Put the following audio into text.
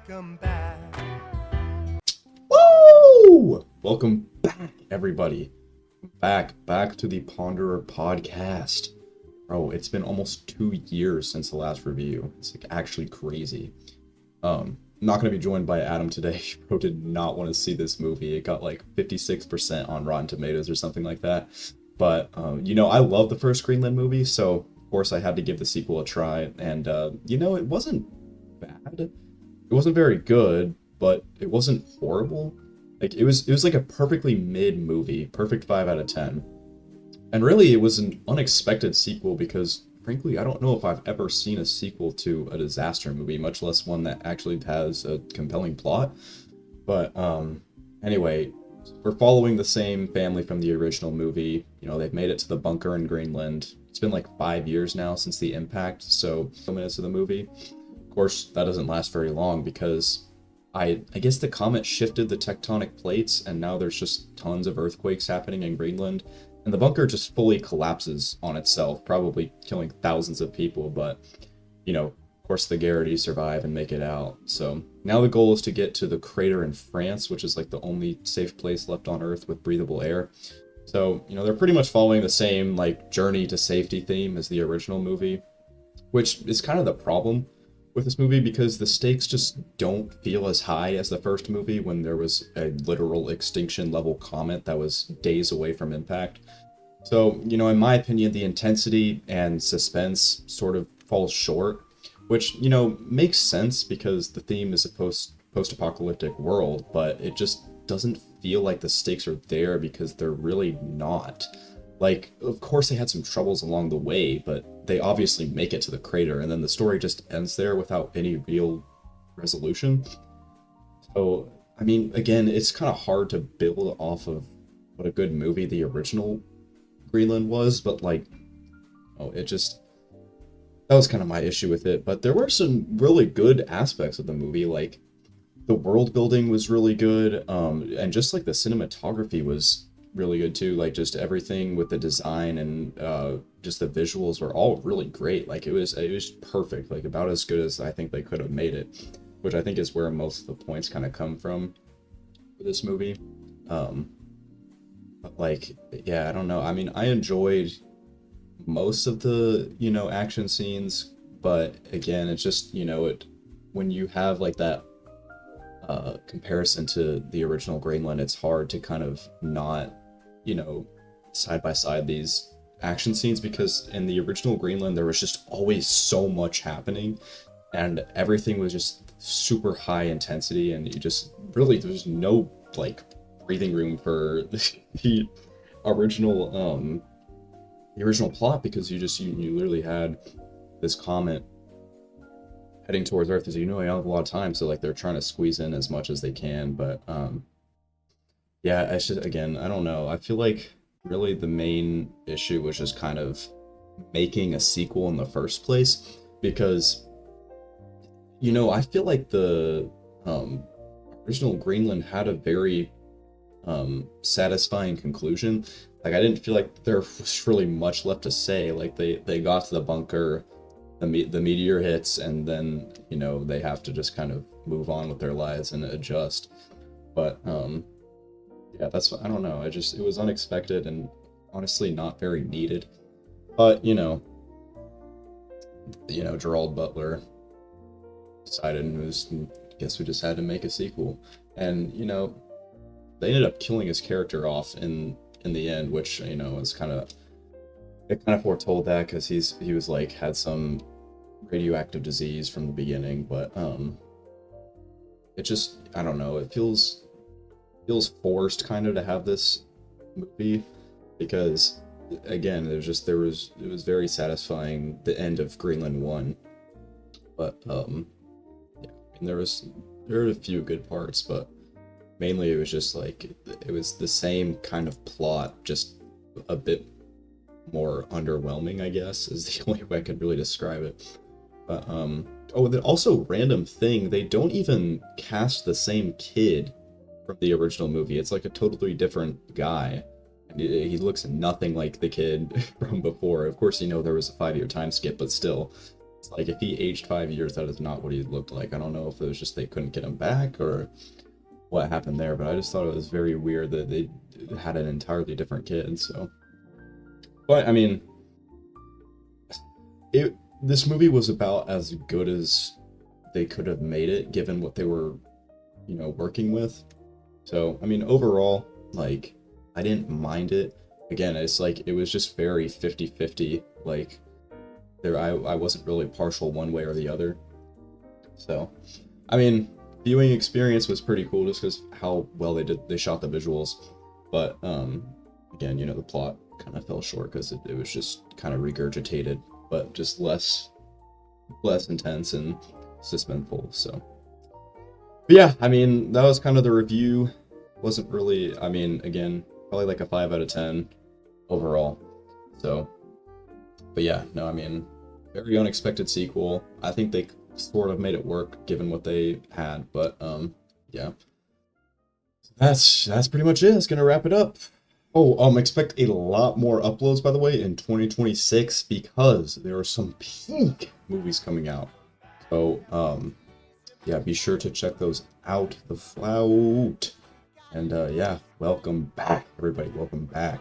welcome back. Woo! Welcome back, everybody. Back to the Ponderer podcast. Bro, it's been almost 2 years since the last review. It's like actually crazy. Not gonna be joined by Adam today. Bro did not want to see this movie. It got like 56% on Rotten Tomatoes or something like that. But I love the first Greenland movie, so of course I had to give the sequel a try. And it wasn't bad. It wasn't very good, but it wasn't horrible. Like it was like a perfectly mid movie, perfect 5 out of 10. And really it was an unexpected sequel because frankly I don't know if I've ever seen a sequel to a disaster movie, much less one that actually has a compelling plot. But anyway, we're following the same family from the original movie. They've made it to the bunker in Greenland. It's been like 5 years now since the impact, so 2 minutes of the movie. Of course, that doesn't last very long because I guess the comet shifted the tectonic plates and now there's just tons of earthquakes happening in Greenland. And the bunker just fully collapses on itself, probably killing thousands of people, but, of course the Garrity survive and make it out. So now the goal is to get to the crater in France, which is like the only safe place left on Earth with breathable air. So, they're pretty much following the same, like, journey to safety theme as the original movie, which is kind of the problem with this movie because the stakes just don't feel as high as the first movie when there was a literal extinction level comet that was days away from impact. So, in my opinion, the intensity and suspense sort of falls short, which, makes sense because the theme is a post-apocalyptic world, but it just doesn't feel like the stakes are there because they're really not. Like, of course they had some troubles along the way, but they obviously make it to the crater, and then the story just ends there without any real resolution. So, I mean, again, it's kind of hard to build off of what a good movie the original Greenland was, but that was kind of my issue with it. But there were some really good aspects of the movie, like the world building was really good, and just like the cinematography was really good too. Like just everything with the design and just the visuals were all really great. Like it was perfect, like about as good as I think they could have made it, which I think is where most of the points kind of come from for this movie. But like, yeah, I don't know. I mean, I enjoyed most of the, action scenes, but again, it's just, when you have like that comparison to the original Greenland, it's hard to kind of not, side by side these action scenes, because in the original Greenland there was just always so much happening and everything was just super high intensity, and you just really, there's no like breathing room for the original plot, because you literally had this comet heading towards Earth, as you have a lot of time, so like they're trying to squeeze in as much as they can. But yeah, it's just, again, I don't know, I feel like really the main issue was just kind of making a sequel in the first place, because I feel like the original Greenland had a very satisfying conclusion. Like I didn't feel like there was really much left to say. Like they got to the bunker, the meteor hits, and then they have to just kind of move on with their lives and adjust. But yeah, I don't know, it was unexpected and honestly not very needed. But Gerald Butler decided, I guess we just had to make a sequel, and they ended up killing his character off in the end, which was kind of foretold that, because he was like had some radioactive disease from the beginning. But it just, I don't know, it feels forced kind of to have this movie, because again it was very satisfying, the end of Greenland 1. But yeah, I mean, there were a few good parts, but mainly it was just like, it was the same kind of plot, just a bit more underwhelming, I guess, is the only way I could really describe it. But then also, random thing, they don't even cast the same kid from the original movie. It's like a totally different guy, and he looks nothing like the kid from before. Of course, there was a 5-year time skip, but still, It's like if he aged 5 years, that is not what he looked like. I don't know if it was just they couldn't get him back or what happened there, but I just thought it was very weird that they had an entirely different kid. So, but I mean, this movie was about as good as they could have made it, given what they were, working with. So, I mean, overall, like, I didn't mind it. Again, it's like, it was just very 50-50. Like, I wasn't really partial one way or the other. So, I mean, viewing experience was pretty cool just because how well they shot the visuals. But, again, the plot kind of fell short because it was just kind of regurgitated, but just less intense and suspenseful. So, but yeah, I mean, that was kind of the review. Wasn't really, I mean, again, probably like a 5 out of 10 overall. So, but yeah, no, I mean, very unexpected sequel. I think they sort of made it work given what they had, but yeah. That's pretty much it. It's gonna wrap it up. Oh, expect a lot more uploads, by the way, in 2026 because there are some peak movies coming out. So, yeah, be sure to check those out. The Flout. And, yeah, welcome back, everybody. Welcome back.